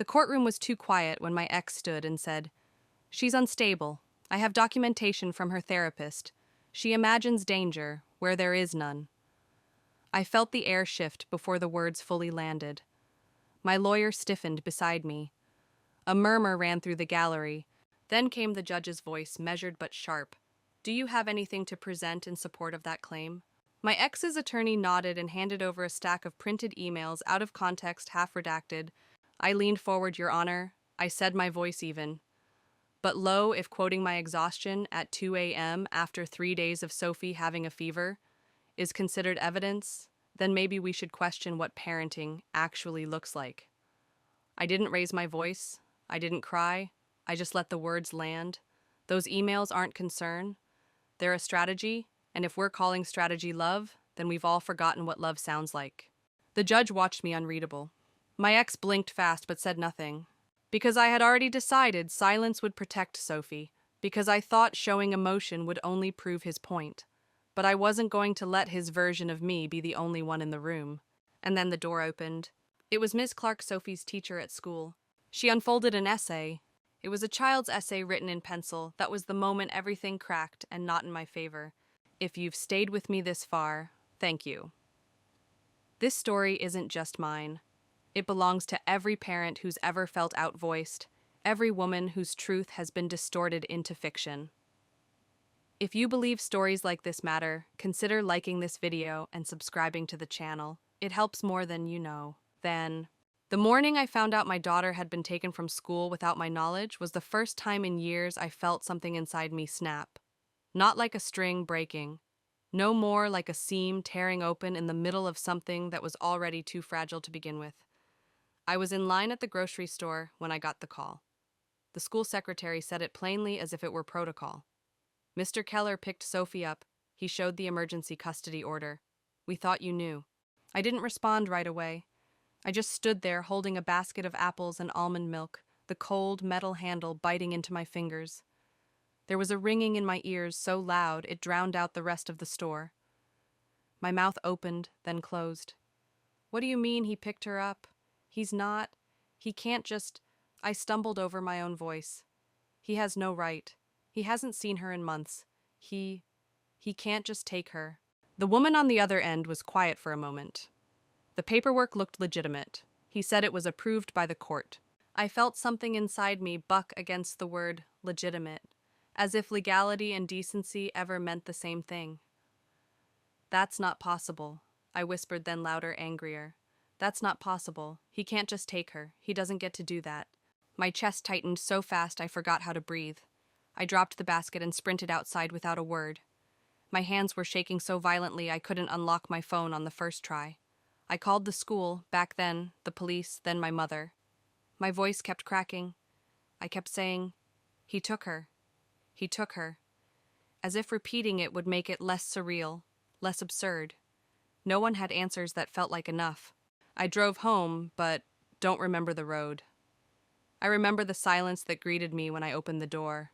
The courtroom was too quiet when my ex stood and said, "She's unstable. I have documentation from her therapist. She imagines danger where there is none." I felt the air shift before the words fully landed. My lawyer stiffened beside me. A murmur ran through the gallery. Then came the judge's voice, measured but sharp. "Do you have anything to present in support of that claim?" My ex's attorney nodded and handed over a stack of printed emails, out of context, half redacted. I leaned forward, "Your Honor," I said, my voice even. But lo, if quoting my exhaustion at 2 a.m. after 3 days of Sophie having a fever is considered evidence, then maybe we should question what parenting actually looks like. I didn't raise my voice. I didn't cry. I just let the words land. Those emails aren't concern. They're a strategy, and if we're calling strategy love, then we've all forgotten what love sounds like. The judge watched me unreadable. My ex blinked fast but said nothing. Because I had already decided silence would protect Sophie, because I thought showing emotion would only prove his point. But I wasn't going to let his version of me be the only one in the room. And then the door opened. It was Miss Clark, Sophie's teacher at school. She unfolded an essay. It was a child's essay written in pencil. That was the moment everything cracked, and not in my favor. "If you've stayed with me this far, thank you." This story isn't just mine. It belongs to every parent who's ever felt outvoiced, every woman whose truth has been distorted into fiction. If you believe stories like this matter, consider liking this video and subscribing to the channel. It helps more than you know. The morning I found out my daughter had been taken from school without my knowledge was the first time in years I felt something inside me snap. Not like a string breaking. No more like a seam tearing open in the middle of something that was already too fragile to begin with. I was in line at the grocery store when I got the call. The school secretary said it plainly as if it were protocol. "Mr. Keller picked Sophie up. He showed the emergency custody order. We thought you knew." I didn't respond right away. I just stood there holding a basket of apples and almond milk, the cold metal handle biting into my fingers. There was a ringing in my ears so loud it drowned out the rest of the store. My mouth opened, then closed. "What do you mean he picked her up? He can't just..." I stumbled over my own voice. "He has no right. He hasn't seen her in months. He can't just take her." The woman on the other end was quiet for a moment. The paperwork looked legitimate. He said it was approved by the court. I felt something inside me buck against the word legitimate, as if legality and decency ever meant the same thing. "That's not possible," I whispered, then louder, angrier. "That's not possible. He can't just take her. He doesn't get to do that." My chest tightened so fast I forgot how to breathe. I dropped the basket and sprinted outside without a word. My hands were shaking so violently I couldn't unlock my phone on the first try. I called the school, back then, the police, then my mother. My voice kept cracking. I kept saying, "He took her. He took her," as if repeating it would make it less surreal, less absurd. No one had answers that felt like enough. I drove home, but don't remember the road. I remember the silence that greeted me when I opened the door.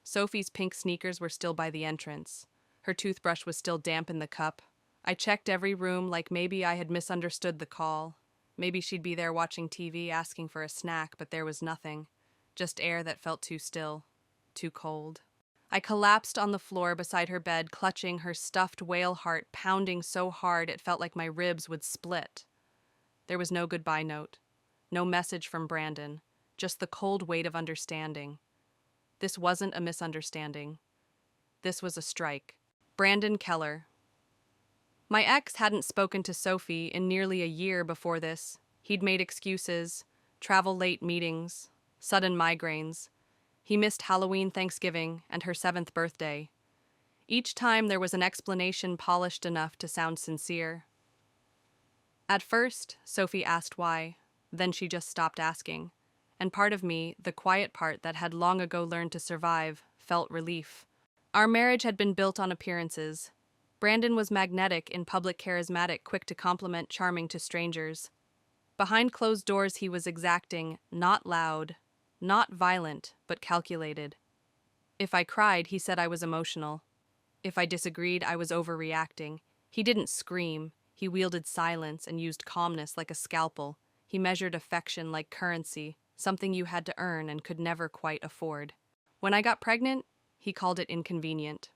Sophie's pink sneakers were still by the entrance. Her toothbrush was still damp in the cup. I checked every room like maybe I had misunderstood the call. Maybe she'd be there watching TV, asking for a snack, but there was nothing. Just air that felt too still, too cold. I collapsed on the floor beside her bed, clutching her stuffed whale heart, pounding so hard it felt like my ribs would split. There was no goodbye note, no message from Brandon, just the cold weight of understanding. This wasn't a misunderstanding. This was a strike. Brandon Keller. My ex hadn't spoken to Sophie in nearly a year before this. He'd made excuses, travel late meetings, sudden migraines. He missed Halloween, Thanksgiving, and her 7th birthday. Each time there was an explanation polished enough to sound sincere. At first, Sophie asked why. Then she just stopped asking. And part of me, the quiet part that had long ago learned to survive, felt relief. Our marriage had been built on appearances. Brandon was magnetic, in public charismatic, quick to compliment, charming to strangers. Behind closed doors he was exacting, not loud, not violent, but calculated. If I cried, he said I was emotional. If I disagreed, I was overreacting. He didn't scream. He wielded silence and used calmness like a scalpel. He measured affection like currency, something you had to earn and could never quite afford. When I got pregnant, he called it inconvenient.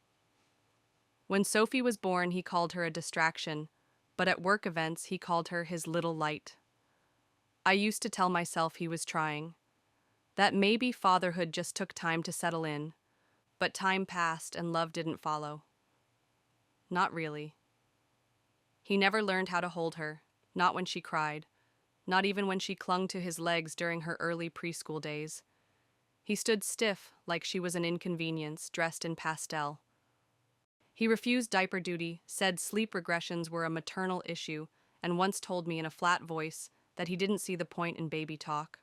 When Sophie was born, he called her a distraction, but at work events, he called her his little light. I used to tell myself he was trying, that maybe fatherhood just took time to settle in, but time passed and love didn't follow. Not really. He never learned how to hold her, not when she cried, not even when she clung to his legs during her early preschool days. He stood stiff like she was an inconvenience, dressed in pastel. He refused diaper duty, said sleep regressions were a maternal issue, and once told me in a flat voice that he didn't see the point in baby talk.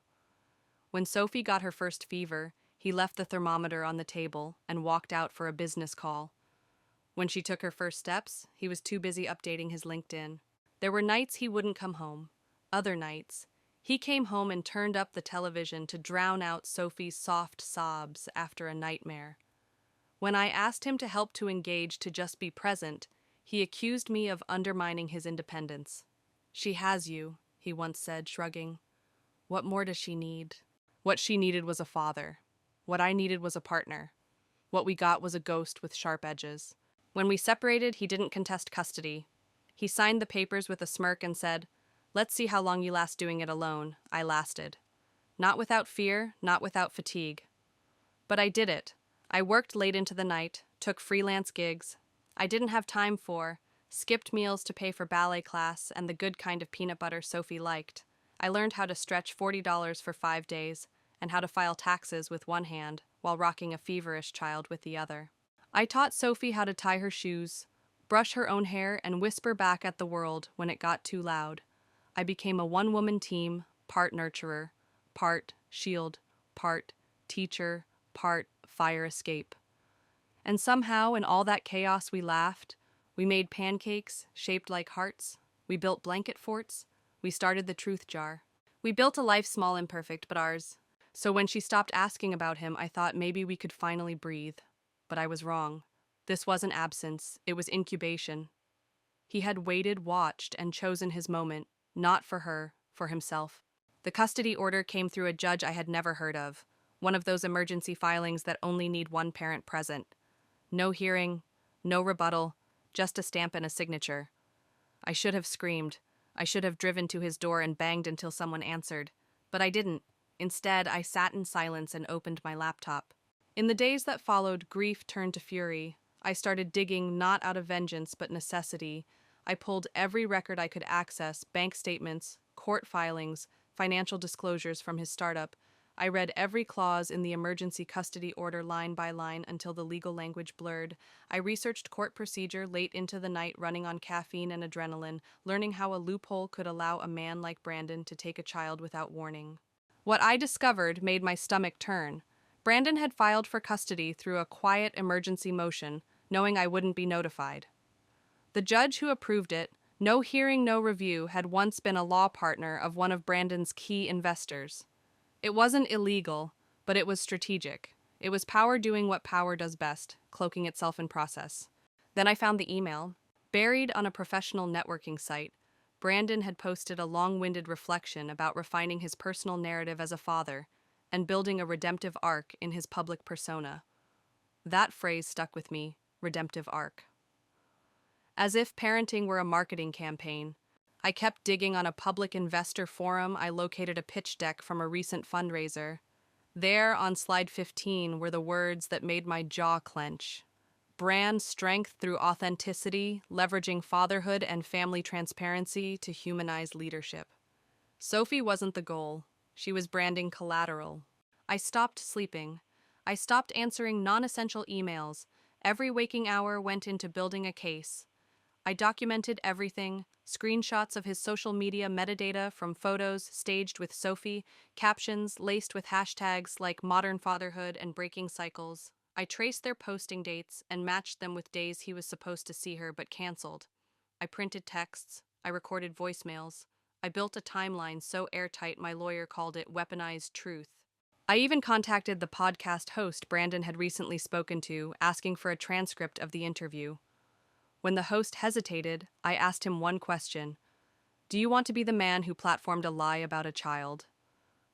When Sophie got her first fever, he left the thermometer on the table and walked out for a business call. When she took her first steps, he was too busy updating his LinkedIn. There were nights he wouldn't come home. Other nights, he came home and turned up the television to drown out Sophie's soft sobs after a nightmare. When I asked him to help to engage to just be present, he accused me of undermining his independence. "She has you," he once said, shrugging. "What more does she need?" What she needed was a father. What I needed was a partner. What we got was a ghost with sharp edges. When we separated, he didn't contest custody. He signed the papers with a smirk and said, "Let's see how long you last doing it alone." I lasted. Not without fear, not without fatigue. But I did it. I worked late into the night, took freelance gigs. I didn't have time for, skipped meals to pay for ballet class and the good kind of peanut butter Sophie liked. I learned how to stretch $40 for 5 days and how to file taxes with one hand while rocking a feverish child with the other. I taught Sophie how to tie her shoes, brush her own hair, and whisper back at the world when it got too loud. I became a one-woman team, part nurturer, part shield, part teacher, part fire escape. And somehow, in all that chaos, we laughed. We made pancakes shaped like hearts. We built blanket forts. We started the truth jar. We built a life small and imperfect, but ours. So when she stopped asking about him, I thought maybe we could finally breathe. But I was wrong. This wasn't absence, it was incubation. He had waited, watched, and chosen his moment, not for her, for himself. The custody order came through a judge I had never heard of, one of those emergency filings that only need one parent present. No hearing, no rebuttal, just a stamp and a signature. I should have screamed. I should have driven to his door and banged until someone answered. But I didn't. Instead, I sat in silence and opened my laptop. In the days that followed, grief turned to fury. I started digging not out of vengeance but necessity. I pulled every record I could access, bank statements, court filings, financial disclosures from his startup. I read every clause in the emergency custody order line by line until the legal language blurred. I researched court procedure late into the night, running on caffeine and adrenaline, learning how a loophole could allow a man like Brandon to take a child without warning. What I discovered made my stomach turn. Brandon had filed for custody through a quiet emergency motion, knowing I wouldn't be notified. The judge who approved it, no hearing, no review, had once been a law partner of one of Brandon's key investors. It wasn't illegal, but it was strategic. It was power doing what power does best, cloaking itself in process. Then I found the email. Buried on a professional networking site, Brandon had posted a long-winded reflection about refining his personal narrative as a father and building a redemptive arc in his public persona. That phrase stuck with me, redemptive arc. As if parenting were a marketing campaign, I kept digging on a public investor forum. I located a pitch deck from a recent fundraiser. There, on slide 15, were the words that made my jaw clench. Brand strength through authenticity, leveraging fatherhood and family transparency to humanize leadership. Sophie wasn't the goal. She was branding collateral. I stopped sleeping. I stopped answering non-essential emails. Every waking hour went into building a case. I documented everything, screenshots of his social media metadata from photos staged with Sophie, captions laced with hashtags like modern fatherhood and breaking cycles. I traced their posting dates and matched them with days he was supposed to see her but canceled. I printed texts. I recorded voicemails. I built a timeline so airtight my lawyer called it weaponized truth. I even contacted the podcast host Brandon had recently spoken to, asking for a transcript of the interview. When the host hesitated, I asked him one question. Do you want to be the man who platformed a lie about a child?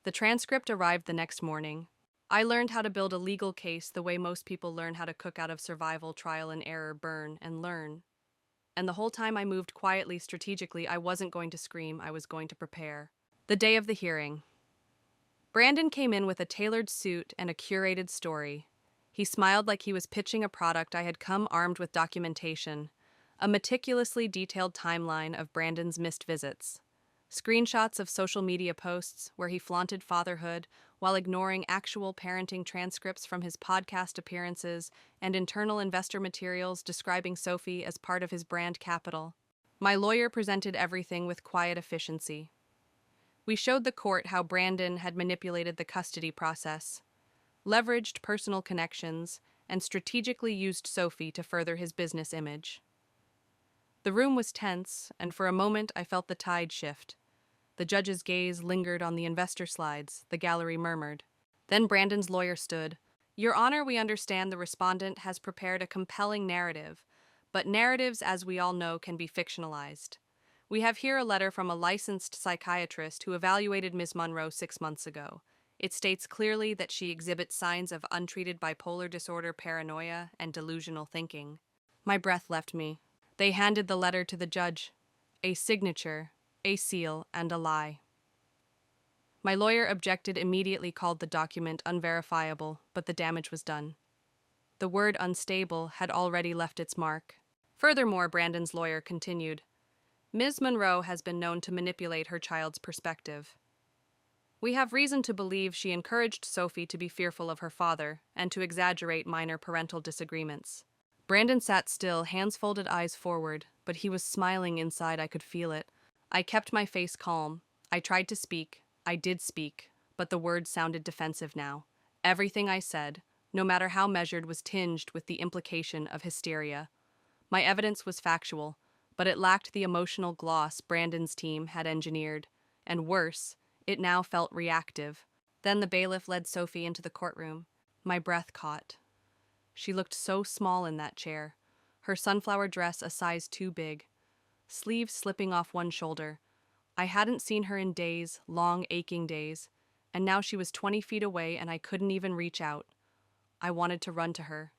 The transcript arrived the next morning. I learned how to build a legal case the way most people learn how to cook out of survival, trial and error, burn, and learn. And the whole time I moved quietly, strategically, I wasn't going to scream, I was going to prepare. The day of the hearing. Brandon came in with a tailored suit and a curated story. He smiled like he was pitching a product. I had come armed with documentation, a meticulously detailed timeline of Brandon's missed visits, screenshots of social media posts where he flaunted fatherhood while ignoring actual parenting transcripts from his podcast appearances and internal investor materials describing Sophie as part of his brand capital. My lawyer presented everything with quiet efficiency. We showed the court how Brandon had manipulated the custody process, leveraged personal connections, and strategically used Sophie to further his business image. The room was tense, and for a moment I felt the tide shift. The judge's gaze lingered on the investor slides, the gallery murmured. Then Brandon's lawyer stood. Your Honor, we understand the respondent has prepared a compelling narrative, but narratives, as we all know, can be fictionalized. We have here a letter from a licensed psychiatrist who evaluated Ms. Monroe 6 months ago. It states clearly that she exhibits signs of untreated bipolar disorder, paranoia, and delusional thinking. My breath left me. They handed the letter to the judge. A signature, a seal, and a lie. My lawyer objected, immediately called the document unverifiable, but the damage was done. The word unstable had already left its mark. Furthermore, Brandon's lawyer continued, Ms. Monroe has been known to manipulate her child's perspective. We have reason to believe she encouraged Sophie to be fearful of her father and to exaggerate minor parental disagreements. Brandon sat still, hands folded, eyes forward, but he was smiling inside. I could feel it. I kept my face calm. I tried to speak. I did speak, but the words sounded defensive now. Everything I said, no matter how measured, was tinged with the implication of hysteria. My evidence was factual, but it lacked the emotional gloss Brandon's team had engineered, and worse, it now felt reactive. Then the bailiff led Sophie into the courtroom. My breath caught. She looked so small in that chair, her sunflower dress a size too big, sleeves slipping off one shoulder. I hadn't seen her in days, long aching days, and now she was 20 feet away and I couldn't even reach out. I wanted to run to her.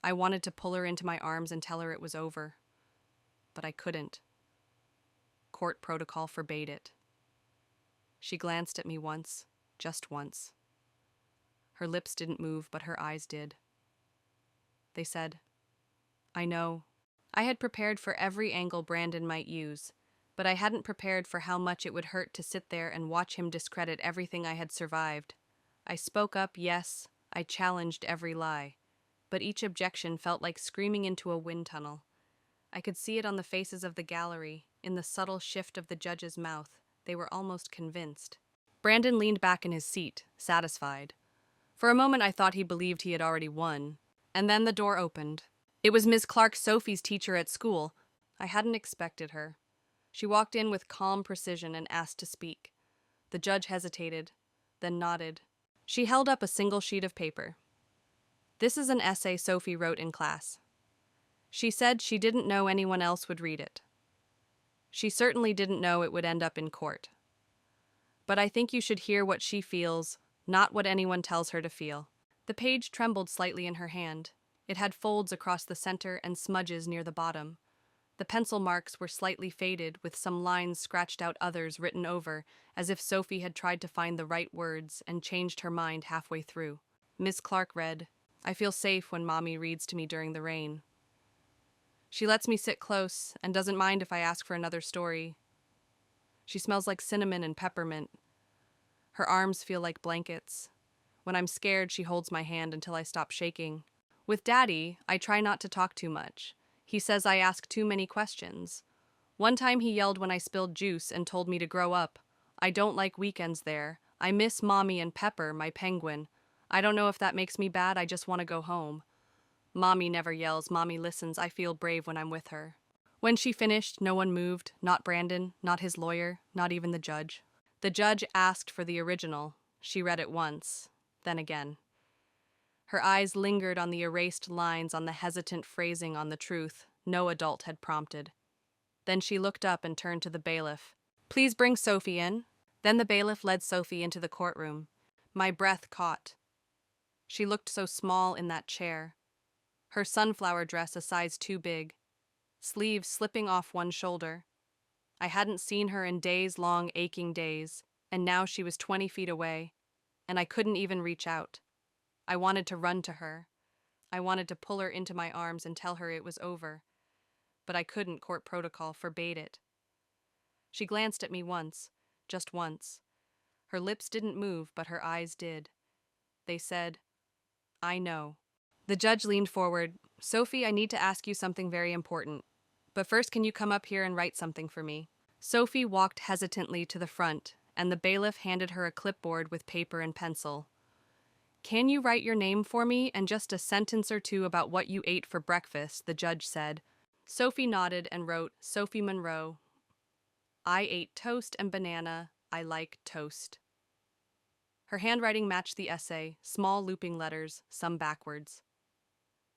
I wanted to pull her into my arms and tell her it was over. But I couldn't. Court protocol forbade it. She glanced at me once, just once. Her lips didn't move, but her eyes did. They said, I know. I had prepared for every angle Brandon might use, but I hadn't prepared for how much it would hurt to sit there and watch him discredit everything I had survived. I spoke up, yes, I challenged every lie, but each objection felt like screaming into a wind tunnel. I could see it on the faces of the gallery, in the subtle shift of the judge's mouth. They were almost convinced. Brandon leaned back in his seat, satisfied. For a moment I thought he believed he had already won. And then the door opened. It was Ms. Clark, Sophie's teacher at school. I hadn't expected her. She walked in with calm precision and asked to speak. The judge hesitated, then nodded. She held up a single sheet of paper. This is an essay Sophie wrote in class. She said she didn't know anyone else would read it. She certainly didn't know it would end up in court. But I think you should hear what she feels, not what anyone tells her to feel. The page trembled slightly in her hand. It had folds across the center and smudges near the bottom. The pencil marks were slightly faded, with some lines scratched out, others written over, as if Sophie had tried to find the right words and changed her mind halfway through. Ms. Clark read, I feel safe when Mommy reads to me during the rain. She lets me sit close and doesn't mind if I ask for another story. She smells like cinnamon and peppermint. Her arms feel like blankets. When I'm scared, she holds my hand until I stop shaking. With Daddy, I try not to talk too much. He says I ask too many questions. One time he yelled when I spilled juice and told me to grow up. I don't like weekends there. I miss Mommy and Pepper, my penguin. I don't know if that makes me bad, I just want to go home. Mommy never yells, Mommy listens. I feel brave when I'm with her. When she finished, no one moved, not Brandon, not his lawyer, not even the judge. The judge asked for the original. She read it once, then again. Her eyes lingered on the erased lines, on the hesitant phrasing, on the truth no adult had prompted. Then she looked up and turned to the bailiff. Please bring Sophie in. Then the bailiff led Sophie into the courtroom. My breath caught. She looked so small in that chair. Her sunflower dress a size too big, sleeves slipping off one shoulder. I hadn't seen her in days-long aching days, and now she was 20 feet away, and I couldn't even reach out. I wanted to run to her. I wanted to pull her into my arms and tell her it was over, but I couldn't. Court protocol forbade it. She glanced at me once, just once. Her lips didn't move, but her eyes did. They said, "I know." The judge leaned forward. "Sophie, I need to ask you something very important. But first, can you come up here and write something for me?" Sophie walked hesitantly to the front, and the bailiff handed her a clipboard with paper and pencil. "Can you write your name for me and just a sentence or two about what you ate for breakfast?" the judge said. Sophie nodded and wrote, "Sophie Monroe. I ate toast and banana. I like toast." Her handwriting matched the essay, small looping letters, some backwards.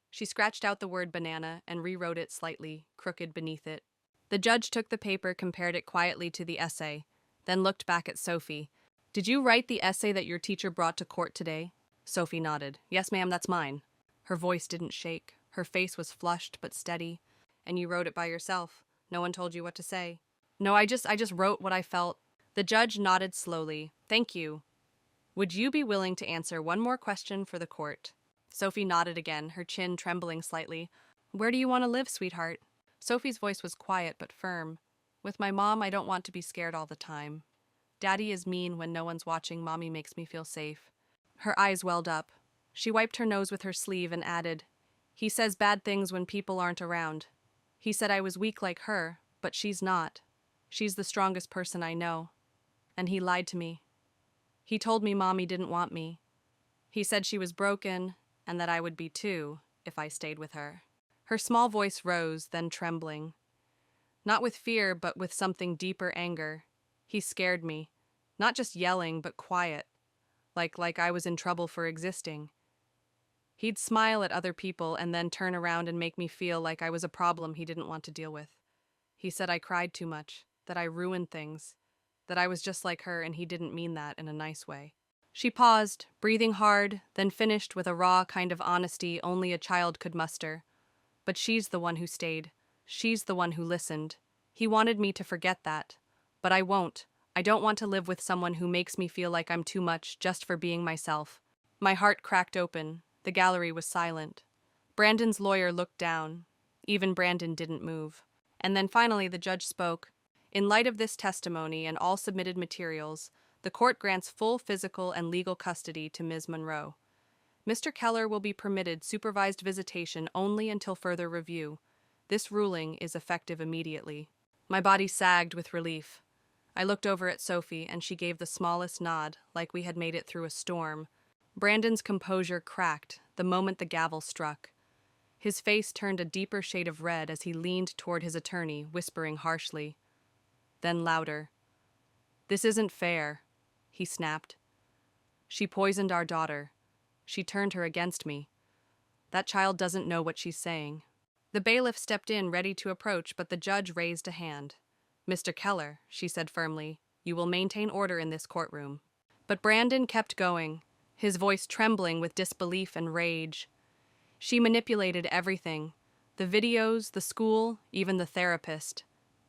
She scratched out the word banana and rewrote it slightly, crooked beneath it. The judge took the paper, compared it quietly to the essay, then looked back at Sophie. "Did you write the essay that your teacher brought to court today?" Sophie nodded. "Yes, ma'am, that's mine." Her voice didn't shake. Her face was flushed but steady. "And you wrote it by yourself? No one told you what to say?" "No, I just wrote what I felt." The judge nodded slowly. "Thank you. Would you be willing to answer one more question for the court?" Sophie nodded again, her chin trembling slightly. "Where do you want to live, sweetheart?" Sophie's voice was quiet but firm. "With my mom, I don't want to be scared all the time. Daddy is mean when no one's watching. Mommy makes me feel safe." Her eyes welled up. She wiped her nose with her sleeve and added, "He says bad things when people aren't around. He said I was weak like her, but she's not. She's the strongest person I know. And he lied to me. He told me Mommy didn't want me. He said she was broken, and that I would be too, if I stayed with her." Her small voice rose, then trembling. Not with fear, but with something deeper anger. "He scared me. Not just yelling, but quiet. Like I was in trouble for existing. He'd smile at other people and then turn around and make me feel like I was a problem he didn't want to deal with. He said I cried too much, that I ruined things, that I was just like her, and he didn't mean that in a nice way." She paused, breathing hard, then finished with a raw kind of honesty only a child could muster. "But she's the one who stayed. She's the one who listened. He wanted me to forget that. But I won't. I don't want to live with someone who makes me feel like I'm too much just for being myself." My heart cracked open. The gallery was silent. Brandon's lawyer looked down. Even Brandon didn't move. And then finally the judge spoke. "In light of this testimony and all submitted materials, the court grants full physical and legal custody to Ms. Monroe. Mr. Keller will be permitted supervised visitation only until further review. This ruling is effective immediately." My body sagged with relief. I looked over at Sophie, and she gave the smallest nod, like we had made it through a storm. Brandon's composure cracked the moment the gavel struck. His face turned a deeper shade of red as he leaned toward his attorney, whispering harshly. Then louder. "This isn't fair," he snapped. "She poisoned our daughter. She turned her against me. That child doesn't know what she's saying." The bailiff stepped in, ready to approach, but the judge raised a hand. "Mr. Keller," she said firmly, "you will maintain order in this courtroom." But Brandon kept going, his voice trembling with disbelief and rage. "She manipulated everything. The videos, the school, even the therapist.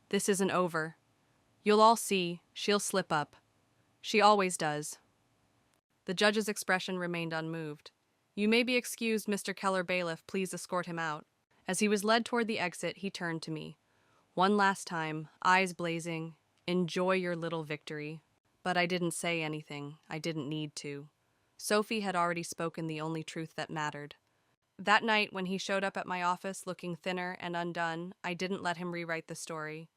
This isn't over. You'll all see, she'll slip up. She always does." The judge's expression remained unmoved. "You may be excused, Mr. Keller. Bailiff, please escort him out." As he was led toward the exit, he turned to me. One last time, eyes blazing, "Enjoy your little victory." But I didn't say anything. I didn't need to. Sophie had already spoken the only truth that mattered. That night, when he showed up at my office looking thinner and undone, I didn't let him rewrite the story.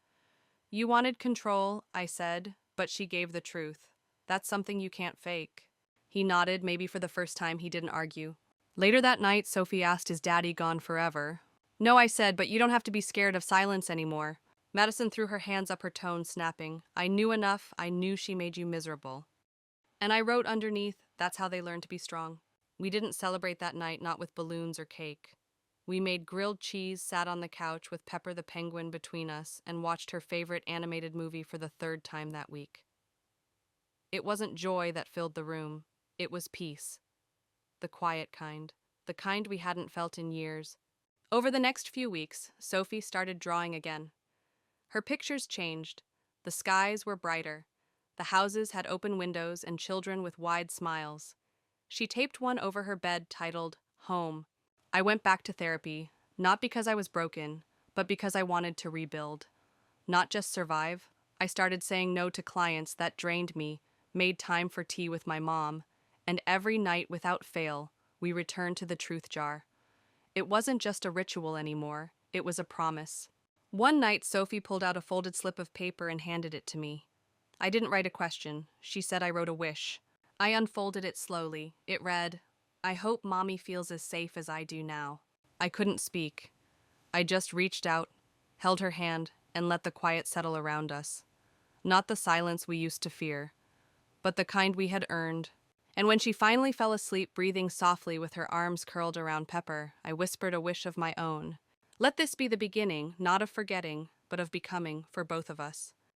"You wanted control," I said, "but she gave the truth. That's something you can't fake." He nodded, maybe for the first time he didn't argue. Later that night, Sophie asked, "Is Daddy gone forever?" "No," I said, "but you don't have to be scared of silence anymore." Madison threw her hands up, her tone snapping. "I knew enough. I knew she made you miserable." And I wrote underneath, "That's how they learn to be strong." We didn't celebrate that night, not with balloons or cake. We made grilled cheese, sat on the couch with Pepper the Penguin between us, and watched her favorite animated movie for the third time that week. It wasn't joy that filled the room, it was peace. The quiet kind, the kind we hadn't felt in years. Over the next few weeks, Sophie started drawing again. Her pictures changed. The skies were brighter. The houses had open windows and children with wide smiles. She taped one over her bed titled Home. I went back to therapy, not because I was broken, but because I wanted to rebuild. Not just survive. I started saying no to clients that drained me, made time for tea with my mom, and every night without fail, we returned to the truth jar. It wasn't just a ritual anymore, it was a promise. One night, Sophie pulled out a folded slip of paper and handed it to me. I didn't write a question. She said I wrote a wish. I unfolded it slowly. It read, "I hope Mommy feels as safe as I do now." I couldn't speak. I just reached out, held her hand, and let the quiet settle around us. Not the silence we used to fear, but the kind we had earned. And when she finally fell asleep, breathing softly with her arms curled around Pepper, I whispered a wish of my own. Let this be the beginning, not of forgetting, but of becoming for both of us.